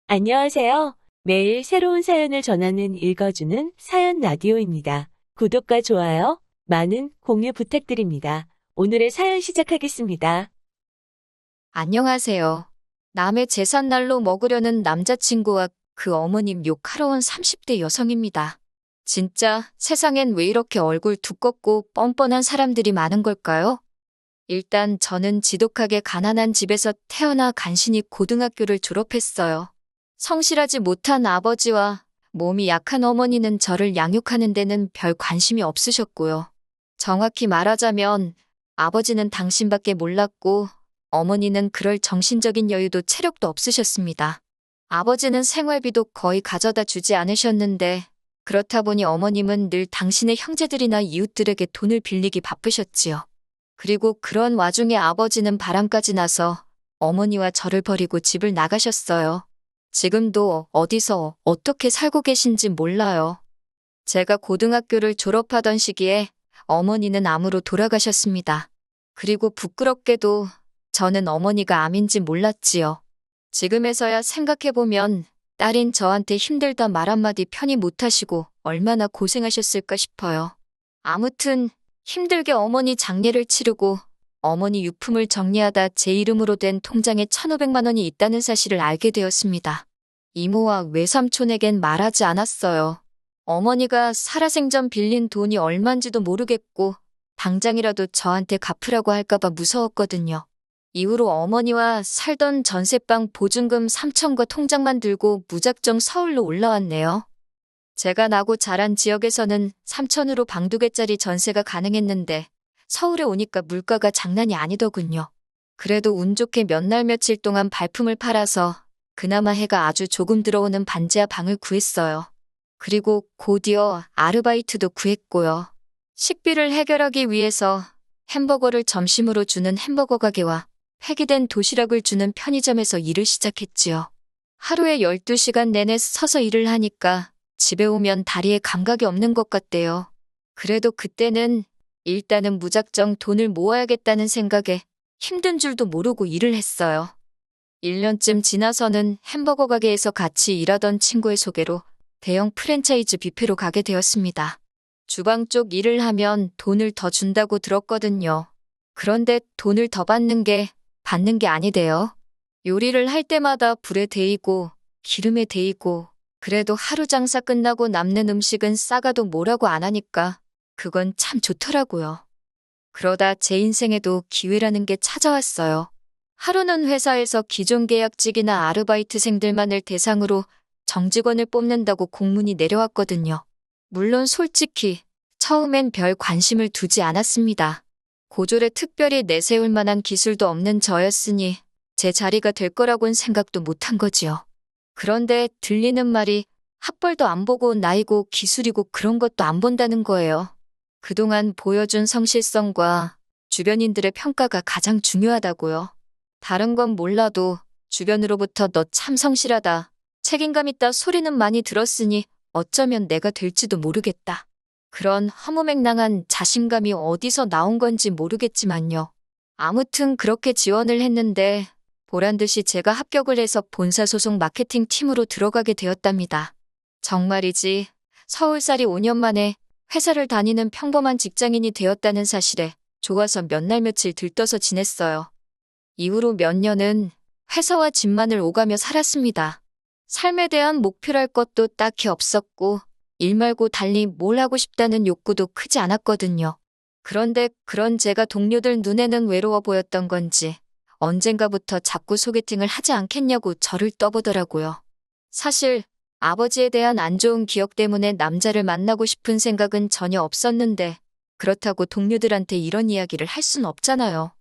안녕하세요. 매일 새로운 사연을 전하는 읽어주는 사연 라디오입니다. 구독과 좋아요, 많은 공유 부탁드립니다. 오늘의 사연 시작하겠습니다. 안녕하세요. 남의 제삿날로 먹으려는 남자친구와 그 어머님 욕하러 온 30대 여성입니다. 진짜 세상엔 왜 이렇게 얼굴 두껍고 뻔뻔한 사람들이 많은 걸까요? 일단 저는 지독하게 가난한 집에서 태어나 간신히 고등학교를 졸업했어요. 성실하지 못한 아버지와 몸이 약한 어머니는 저를 양육하는 데는 별 관심이 없으셨고요. 정확히 말하자면 아버지는 당신밖에 몰랐고 어머니는 그럴 정신적인 여유도 체력도 없으셨습니다. 아버지는 생활비도 거의 가져다 주지 않으셨는데 그렇다 보니 어머님은 늘 당신의 형제들이나 이웃들에게 돈을 빌리기 바쁘셨지요. 그리고 그런 와중에 아버지는 바람까지 나서 어머니와 저를 버리고 집을 나가셨어요. 지금도 어디서 어떻게 살고 계신지 몰라요. 제가 고등학교를 졸업하던 시기에 어머니는 암으로 돌아가셨습니다. 그리고 부끄럽게도 저는 어머니가 암인지 몰랐지요. 지금에서야 생각해보면 딸인 저한테 힘들다 말 한마디 편히 못하시고 얼마나 고생하셨을까 싶어요. 아무튼 힘들게 어머니 장례를 치르고 어머니 유품을 정리하다 제 이름으로 된 통장에 1,500만 원이 있다는 사실을 알게 되었습니다. 이모와 외삼촌에겐 말하지 않았어요. 어머니가 살아생전 빌린 돈이 얼만지도 모르겠고 당장이라도 저한테 갚으라고 할까봐 무서웠거든요. 이후로 어머니와 살던 전세방 보증금 3천과 통장만 들고 무작정 서울로 올라왔네요. 제가 나고 자란 지역에서는 3천으로 방 2개짜리 전세가 가능했는데 서울에 오니까 물가가 장난이 아니더군요. 그래도 운 좋게 몇 날 며칠 동안 발품을 팔아서 그나마 해가 아주 조금 들어오는 반지하 방을 구했어요. 그리고 곧이어 아르바이트도 구했고요. 식비를 해결하기 위해서 햄버거를 점심으로 주는 햄버거 가게와 폐기된 도시락을 주는 편의점에서 일을 시작했지요. 하루에 12시간 내내 서서 일을 하니까 집에 오면 다리에 감각이 없는 것 같대요. 그래도 그때는 일단은 무작정 돈을 모아야겠다는 생각에 힘든 줄도 모르고 일을 했어요. 1년쯤 지나서는 햄버거 가게에서 같이 일하던 친구의 소개로 대형 프랜차이즈 뷔페로 가게 되었습니다. 주방 쪽 일을 하면 돈을 더 준다고 들었거든요. 그런데 돈을 더 받는 게 아니대요. 요리를 할 때마다 불에 데이고 기름에 데이고 그래도 하루 장사 끝나고 남는 음식은 싸가도 뭐라고 안 하니까 그건 참 좋더라고요. 그러다 제 인생에도 기회라는 게 찾아왔어요. 하루는 회사에서 기존 계약직이나 아르바이트생들만을 대상으로 정직원을 뽑는다고 공문이 내려왔거든요. 물론 솔직히 처음엔 별 관심을 두지 않았습니다. 고졸에 특별히 내세울 만한 기술도 없는 저였으니 제 자리가 될 거라고는 생각도 못한 거지요. 그런데 들리는 말이 학벌도 안 보고 나이고 기술이고 그런 것도 안 본다는 거예요. 그동안 보여준 성실성과 주변인들의 평가가 가장 중요하다고요. 다른 건 몰라도 주변으로부터 너 참 성실하다, 책임감 있다 소리는 많이 들었으니 어쩌면 내가 될지도 모르겠다. 그런 허무맹랑한 자신감이 어디서 나온 건지 모르겠지만요. 아무튼 그렇게 지원을 했는데 보란듯이 제가 합격을 해서 본사 소속 마케팅 팀으로 들어가게 되었답니다. 정말이지 서울살이 5년 만에 회사를 다니는 평범한 직장인이 되었다는 사실에 좋아서 몇 날 며칠 들떠서 지냈어요. 이후로 몇 년은 회사와 집만을 오가며 살았습니다. 삶에 대한 목표랄 것도 딱히 없었고 일 말고 달리 뭘 하고 싶다는 욕구도 크지 않았거든요. 그런데 그런 제가 동료들 눈에는 외로워 보였던 건지 언젠가부터 자꾸 소개팅을 하지 않겠냐고 저를 떠보더라고요. 사실 아버지에 대한 안 좋은 기억 때문에 남자를 만나고 싶은 생각은 전혀 없었는데 그렇다고 동료들한테 이런 이야기를 할 순 없잖아요.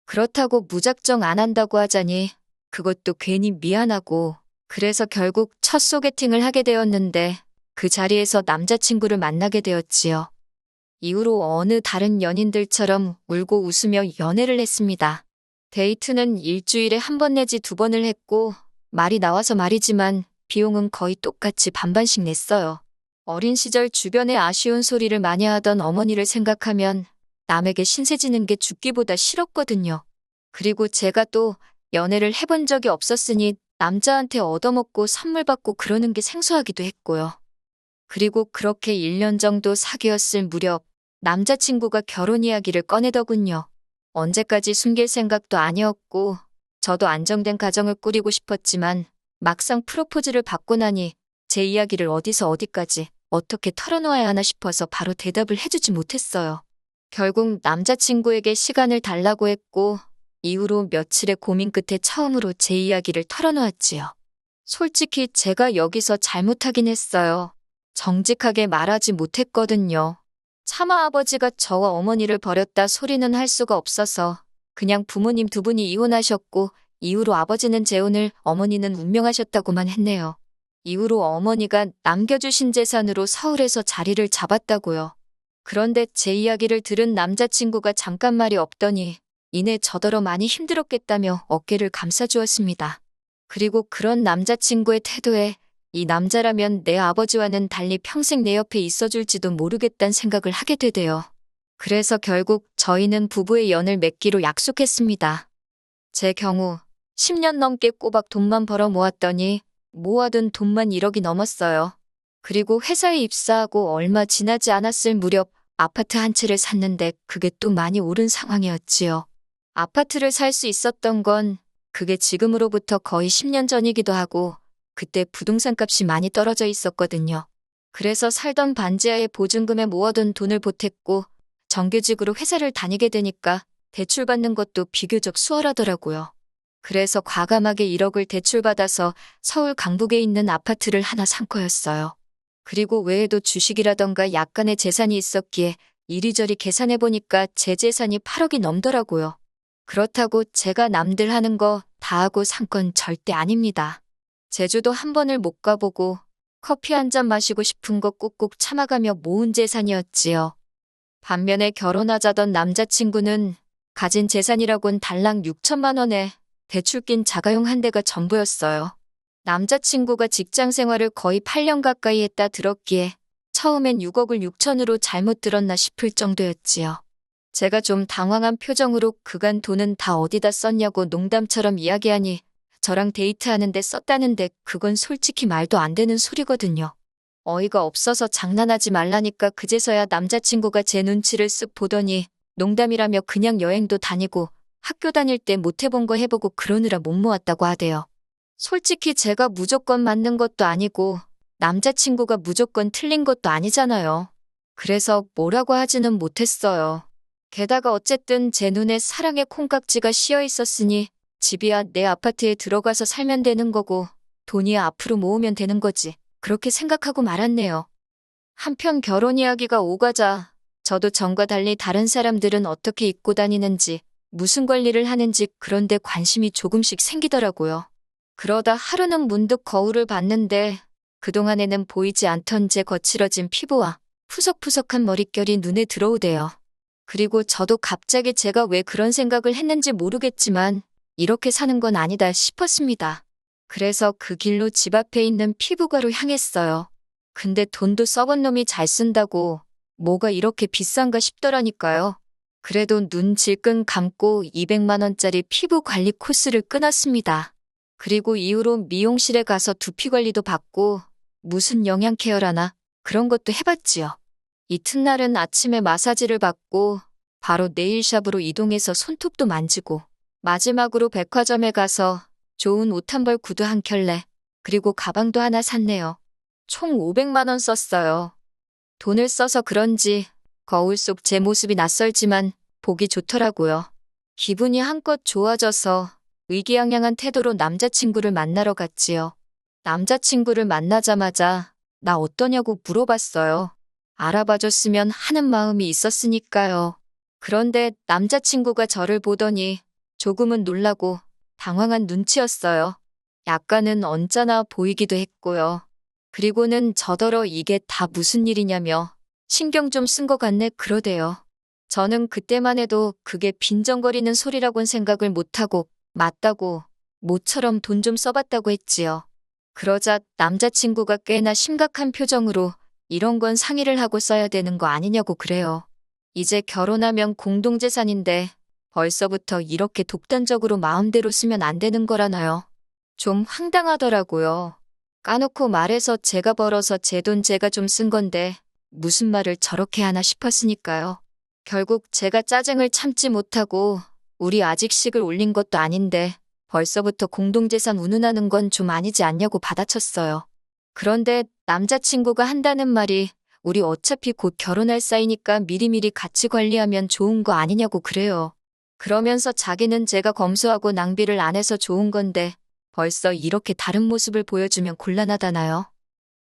그렇다고 무작정 안 한다고 하자니 그것도 괜히 미안하고 그래서 결국 첫 소개팅을 하게 되었는데 그 자리에서 남자친구를 만나게 되었지요. 이후로 어느 다른 연인들처럼 울고 웃으며 연애를 했습니다. 데이트는 일주일에 1번 내지 2번을 했고 말이 나와서 말이지만 비용은 거의 똑같이 반반씩 냈어요. 어린 시절 주변에 아쉬운 소리를 많이 하던 어머니를 생각하면 남에게 신세 지는 게 죽기보다 싫었거든요. 그리고 제가 또 연애를 해본 적이 없었으니 남자한테 얻어먹고 선물 받고 그러는 게 생소하기도 했고요. 그리고 그렇게 1년 정도 사귀었을 무렵 남자친구가 결혼 이야기를 꺼내더군요. 언제까지 숨길 생각도 아니었고 저도 안정된 가정을 꾸리고 싶었지만 막상 프로포즈를 받고 나니 제 이야기를 어디서 어디까지 어떻게 털어놓아야 하나 싶어서 바로 대답을 해주지 못했어요. 결국 남자친구에게 시간을 달라고 했고 이후로 며칠의 고민 끝에 처음으로 제 이야기를 털어놓았지요. 솔직히 제가 여기서 잘못하긴 했어요. 정직하게 말하지 못했거든요. 차마 아버지가 저와 어머니를 버렸다 소리는 할 수가 없어서 그냥 부모님 두 분이 이혼하셨고 이후로 아버지는 재혼을 어머니는 운명하셨다고만 했네요. 이후로 어머니가 남겨주신 재산으로 서울에서 자리를 잡았다고요. 그런데 제 이야기를 들은 남자친구가 잠깐 말이 없더니 이내 저더러 많이 힘들었겠다며 어깨를 감싸주었습니다. 그리고 그런 남자친구의 태도에 이 남자라면 내 아버지와는 달리 평생 내 옆에 있어줄지도 모르겠다는 생각을 하게 되대요. 그래서 결국 저희는 부부의 연을 맺기로 약속했습니다. 제 경우 10년 넘게 꼬박 돈만 벌어 모았더니 모아둔 돈만 1억이 넘었어요. 그리고 회사에 입사하고 얼마 지나지 않았을 무렵 아파트 한 채를 샀는데 그게 또 많이 오른 상황이었지요. 아파트를 살 수 있었던 건 그게 지금으로부터 거의 10년 전이기도 하고 그때 부동산 값이 많이 떨어져 있었거든요. 그래서 살던 반지하에 보증금에 모아둔 돈을 보탰고 정규직으로 회사를 다니게 되니까 대출받는 것도 비교적 수월하더라고요. 그래서 과감하게 1억을 대출받아서 서울 강북에 있는 아파트를 하나 산 거였어요. 그리고 외에도 주식이라던가 약간의 재산이 있었기에 이리저리 계산해보니까 제 재산이 8억이 넘더라고요. 그렇다고 제가 남들 하는 거 다 하고 산 건 절대 아닙니다. 제주도 한 번을 못 가보고 커피 한 잔 마시고 싶은 거 꾹꾹 참아가며 모은 재산이었지요. 반면에 결혼하자던 남자친구는 가진 재산이라곤 달랑 6천만 원에 대출 낀 자가용 한 대가 전부였어요. 남자친구가 직장 생활을 거의 8년 가까이 했다 들었기에 처음엔 6억을 6천으로 잘못 들었나 싶을 정도였지요. 제가 좀 당황한 표정으로 그간 돈은 다 어디다 썼냐고 농담처럼 이야기하니 저랑 데이트하는데 썼다는데 그건 솔직히 말도 안 되는 소리거든요. 어이가 없어서 장난하지 말라니까 그제서야 남자친구가 제 눈치를 쓱 보더니 농담이라며 그냥 여행도 다니고 학교 다닐 때 못 해본 거 해보고 그러느라 못 모았다고 하대요. 솔직히 제가 무조건 맞는 것도 아니고 남자친구가 무조건 틀린 것도 아니잖아요. 그래서 뭐라고 하지는 못했어요. 게다가 어쨌든 제 눈에 사랑의 콩깍지가 씌어 있었으니 집이야 내 아파트에 들어가서 살면 되는 거고 돈이야 앞으로 모으면 되는 거지. 그렇게 생각하고 말았네요. 한편 결혼 이야기가 오가자 저도 전과 달리 다른 사람들은 어떻게 입고 다니는지 무슨 관리를 하는지 그런 데 관심이 조금씩 생기더라고요. 그러다 하루는 문득 거울을 봤는데 그동안에는 보이지 않던 제 거칠어진 피부와 푸석푸석한 머릿결이 눈에 들어오대요. 그리고 저도 갑자기 제가 왜 그런 생각을 했는지 모르겠지만 이렇게 사는 건 아니다 싶었습니다. 그래서 그 길로 집 앞에 있는 피부과로 향했어요. 근데 돈도 썩은 놈이 잘 쓴다고 뭐가 이렇게 비싼가 싶더라니까요. 그래도 눈 질끈 감고 200만 원짜리 피부 관리 코스를 끊었습니다. 그리고 이후로 미용실에 가서 두피 관리도 받고 무슨 영양 케어라나 그런 것도 해봤지요. 이튿날은 아침에 마사지를 받고 바로 네일샵으로 이동해서 손톱도 만지고 마지막으로 백화점에 가서 좋은 옷 한 벌 구두 한 켤레 그리고 가방도 하나 샀네요. 총 500만 원 썼어요. 돈을 써서 그런지 거울 속 제 모습이 낯설지만 보기 좋더라고요. 기분이 한껏 좋아져서 의기양양한 태도로 남자친구를 만나러 갔지요. 남자친구를 만나자마자 나 어떠냐고 물어봤어요. 알아봐줬으면 하는 마음이 있었으니까요. 그런데 남자친구가 저를 보더니 조금은 놀라고 당황한 눈치였어요. 약간은 언짢아 보이기도 했고요. 그리고는 저더러 이게 다 무슨 일이냐며 신경 좀 쓴 것 같네 그러대요. 저는 그때만 해도 그게 빈정거리는 소리라곤 생각을 못하고 맞다고 모처럼 돈 좀 써봤다고 했지요. 그러자 남자친구가 꽤나 심각한 표정으로 이런 건 상의를 하고 써야 되는 거 아니냐고 그래요. 이제 결혼하면 공동재산인데 벌써부터 이렇게 독단적으로 마음대로 쓰면 안 되는 거라나요. 좀 황당하더라고요. 까놓고 말해서 제가 벌어서 제 돈 제가 좀 쓴 건데 무슨 말을 저렇게 하나 싶었으니까요. 결국 제가 짜증을 참지 못하고 우리 아직식을 올린 것도 아닌데 벌써부터 공동재산 운운하는 건 좀 아니지 않냐고 받아쳤어요. 그런데 남자친구가 한다는 말이 우리 어차피 곧 결혼할 사이니까 미리미리 같이 관리하면 좋은 거 아니냐고 그래요. 그러면서 자기는 제가 검소하고 낭비를 안 해서 좋은 건데 벌써 이렇게 다른 모습을 보여주면 곤란하다나요?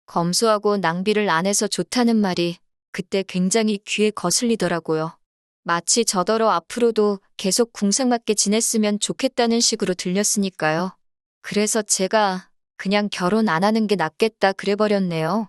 검소하고 낭비를 안 해서 좋다는 말이 그때 굉장히 귀에 거슬리더라고요. 마치 저더러 앞으로도 계속 궁상맞게 지냈으면 좋겠다는 식으로 들렸으니까요. 그래서 제가 그냥 결혼 안 하는 게 낫겠다 그래버렸네요.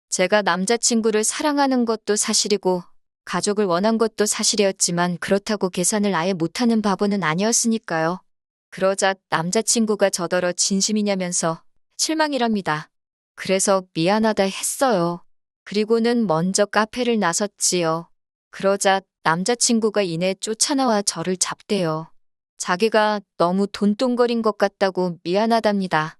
제가 남자친구를 사랑하는 것도 사실이고 가족을 원한 것도 사실이었지만 그렇다고 계산을 아예 못하는 바보는 아니었으니까요. 그러자 남자친구가 저더러 진심이냐면서 실망이랍니다. 그래서 미안하다 했어요. 그리고는 먼저 카페를 나섰지요. 그러자 남자친구가 이내 쫓아나와 저를 잡대요. 자기가 너무 돈똥거린 것 같다고 미안하답니다.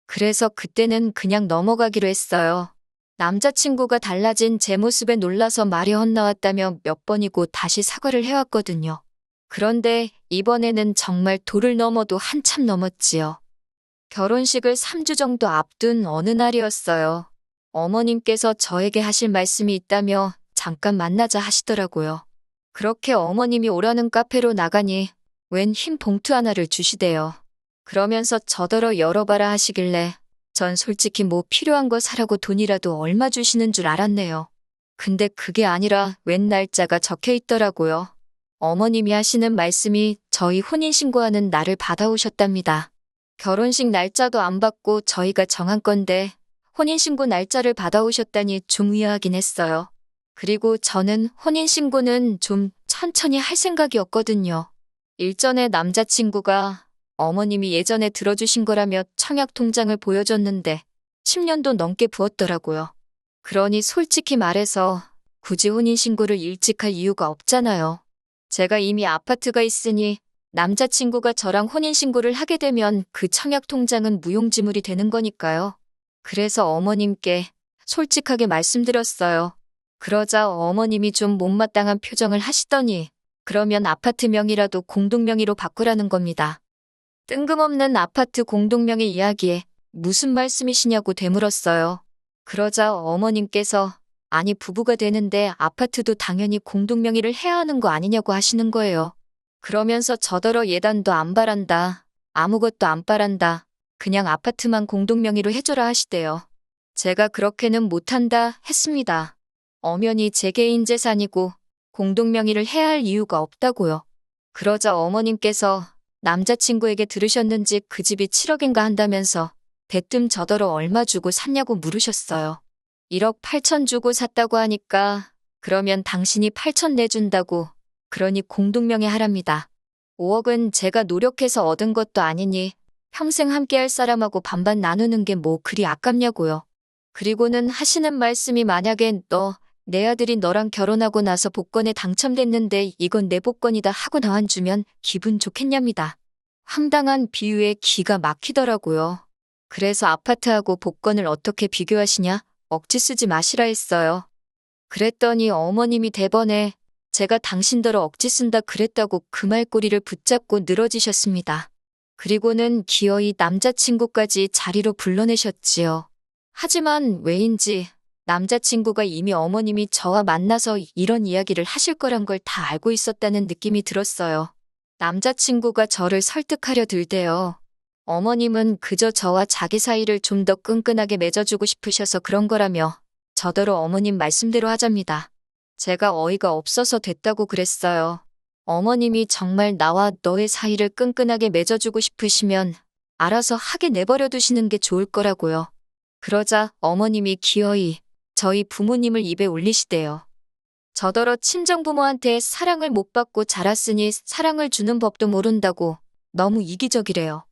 그래서 그때는 그냥 넘어가기로 했어요. 남자친구가 달라진 제 모습에 놀라서 말이 헛나왔다며 몇 번이고 다시 사과를 해왔거든요. 그런데 이번에는 정말 도를 넘어도 한참 넘었지요. 결혼식을 3주 정도 앞둔 어느 날이었어요. 어머님께서 저에게 하실 말씀이 있다며 잠깐 만나자 하시더라고요. 그렇게 어머님이 오라는 카페로 나가니 웬 흰 봉투 하나를 주시대요. 그러면서 저더러 열어봐라 하시길래 전 솔직히 뭐 필요한 거 사라고 돈이라도 얼마 주시는 줄 알았네요. 근데 그게 아니라 웬 날짜가 적혀 있더라고요. 어머님이 하시는 말씀이 저희 혼인신고하는 날을 받아오셨답니다. 결혼식 날짜도 안 받고 저희가 정한 건데 혼인신고 날짜를 받아오셨다니 좀 의아하긴 했어요. 그리고 저는 혼인신고는 좀 천천히 할 생각이었거든요. 일전에 남자친구가 어머님이 예전에 들어주신 거라며 청약 통장을 보여줬는데 10년도 넘게 부었더라고요. 그러니 솔직히 말해서 굳이 혼인신고를 일찍 할 이유가 없잖아요. 제가 이미 아파트가 있으니 남자친구가 저랑 혼인신고를 하게 되면 그 청약 통장은 무용지물이 되는 거니까요. 그래서 어머님께 솔직하게 말씀드렸어요. 그러자 어머님이 좀 못마땅한 표정을 하시더니 그러면 아파트 명의라도 공동명의로 바꾸라는 겁니다. 뜬금없는 아파트 공동명의 이야기에 무슨 말씀이시냐고 되물었어요. 그러자 어머님께서 아니 부부가 되는데 아파트도 당연히 공동명의를 해야 하는 거 아니냐고 하시는 거예요. 그러면서 저더러 예단도 안 바란다. 아무것도 안 바란다. 그냥 아파트만 공동명의로 해줘라 하시대요. 제가 그렇게는 못한다 했습니다. 엄연히 제 개인 재산이고 공동명의를 해야 할 이유가 없다고요. 그러자 어머님께서 남자친구에게 들으셨는지 그 집이 7억인가 한다면서 대뜸 저더러 얼마 주고 샀냐고 물으셨어요. 1억 8천 주고 샀다고 하니까 그러면 당신이 8천 내준다고 그러니 공동명의 하랍니다. 5억은 제가 노력해서 얻은 것도 아니니 평생 함께할 사람하고 반반 나누는 게 뭐 그리 아깝냐고요. 그리고는 하시는 말씀이 만약에 내 아들이 너랑 결혼하고 나서 복권에 당첨됐는데 이건 내 복권이다 하고 나와주면 기분 좋겠냐입니다. 황당한 비유에 기가 막히더라고요. 그래서 아파트하고 복권을 어떻게 비교하시냐? 억지 쓰지 마시라 했어요. 그랬더니 어머님이 대번에 제가 당신더러 억지 쓴다 그랬다고 그 말꼬리를 붙잡고 늘어지셨습니다. 그리고는 기어이 남자친구까지 자리로 불러내셨지요. 하지만 왜인지 남자친구가 이미 어머님이 저와 만나서 이런 이야기를 하실 거란 걸 다 알고 있었다는 느낌이 들었어요. 남자친구가 저를 설득하려 들대요. 어머님은 그저 저와 자기 사이를 좀 더 끈끈하게 맺어주고 싶으셔서 그런 거라며 저더러 어머님 말씀대로 하잡니다. 제가 어이가 없어서 됐다고 그랬어요. 어머님이 정말 나와 너의 사이를 끈끈하게 맺어주고 싶으시면 알아서 하게 내버려 두시는 게 좋을 거라고요. 그러자 어머님이 기어이 저희 부모님을 입에 올리시대요. 저더러 친정부모한테 사랑을 못 받고 자랐으니 사랑을 주는 법도 모른다고 너무 이기적이래요.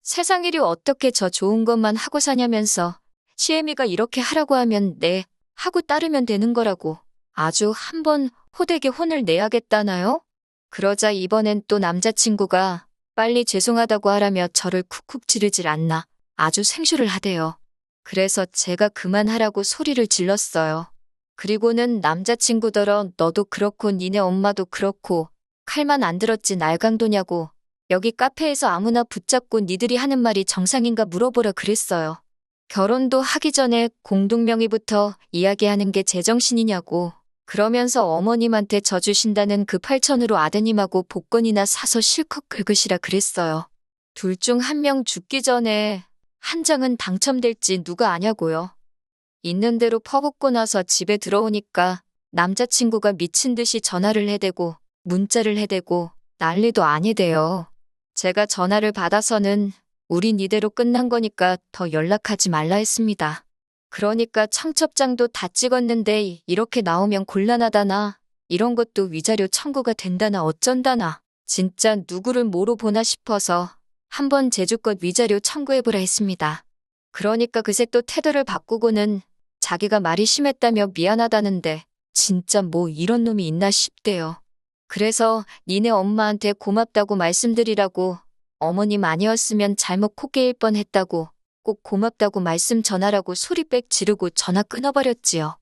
세상 일이 어떻게 저 좋은 것만 하고 사냐면서 시애미가 이렇게 하라고 하면 네 하고 따르면 되는 거라고 아주 한번 호되게 혼을 내야겠다나요? 그러자 이번엔 또 남자친구가 빨리 죄송하다고 하라며 저를 쿡쿡 찌르질 않나 아주 생쇼를 하대요. 그래서 제가 그만하라고 소리를 질렀어요. 그리고는 남자친구더러 너도 그렇고 니네 엄마도 그렇고 칼만 안 들었지 날강도냐고 여기 카페에서 아무나 붙잡고 니들이 하는 말이 정상인가 물어보라 그랬어요. 결혼도 하기 전에 공동명의부터 이야기하는 게 제정신이냐고 그러면서 어머님한테 져주신다는 그 8천으로 아드님하고 복권이나 사서 실컷 긁으시라 그랬어요. 둘 중 한 명 죽기 전에 한 장은 당첨될지 누가 아냐고요. 있는 대로 퍼붓고 나서 집에 들어오니까 남자친구가 미친 듯이 전화를 해대고 문자를 해대고 난리도 아니대요. 제가 전화를 받아서는 우린 이대로 끝난 거니까 더 연락하지 말라 했습니다. 그러니까 청첩장도 다 찍었는데 이렇게 나오면 곤란하다나 이런 것도 위자료 청구가 된다나 어쩐다나 진짜 누구를 뭐로 보나 싶어서 한번 제주껏 위자료 청구해보라 했습니다. 그러니까 그새 또 태도를 바꾸고는 자기가 말이 심했다며 미안하다는데 진짜 뭐 이런 놈이 있나 싶대요. 그래서 니네 엄마한테 고맙다고 말씀드리라고 어머님 아니었으면 잘못 코 깨일 뻔했다고 꼭 고맙다고 말씀 전하라고 소리빽 지르고 전화 끊어버렸지요.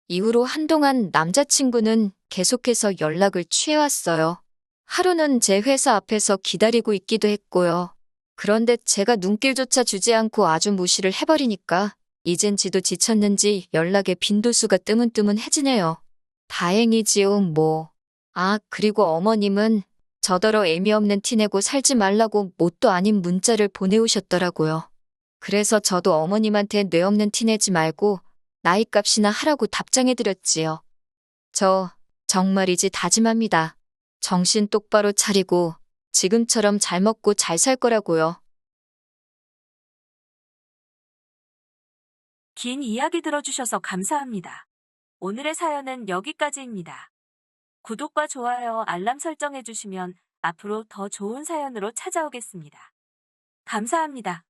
이후로 한동안 남자친구는 계속해서 연락을 취해왔어요. 하루는 제 회사 앞에서 기다리고 있기도 했고요. 그런데 제가 눈길조차 주지 않고 아주 무시를 해버리니까 이젠 지도 지쳤는지 연락에 빈도수가 뜨문뜨문해지네요. 다행이지요, 뭐. 아, 그리고 어머님은 저더러 애미 없는 티내고 살지 말라고 뭣도 아닌 문자를 보내오셨더라고요. 그래서 저도 어머님한테 뇌 없는 티내지 말고 나이값이나 하라고 답장해드렸지요. 저 정말이지 다짐합니다. 정신 똑바로 차리고 지금처럼 잘 먹고 잘 살 거라고요. 긴 이야기 들어주셔서 감사합니다. 오늘의 사연은 여기까지입니다. 구독과 좋아요, 알람 설정해주시면 앞으로 더 좋은 사연으로 찾아오겠습니다. 감사합니다.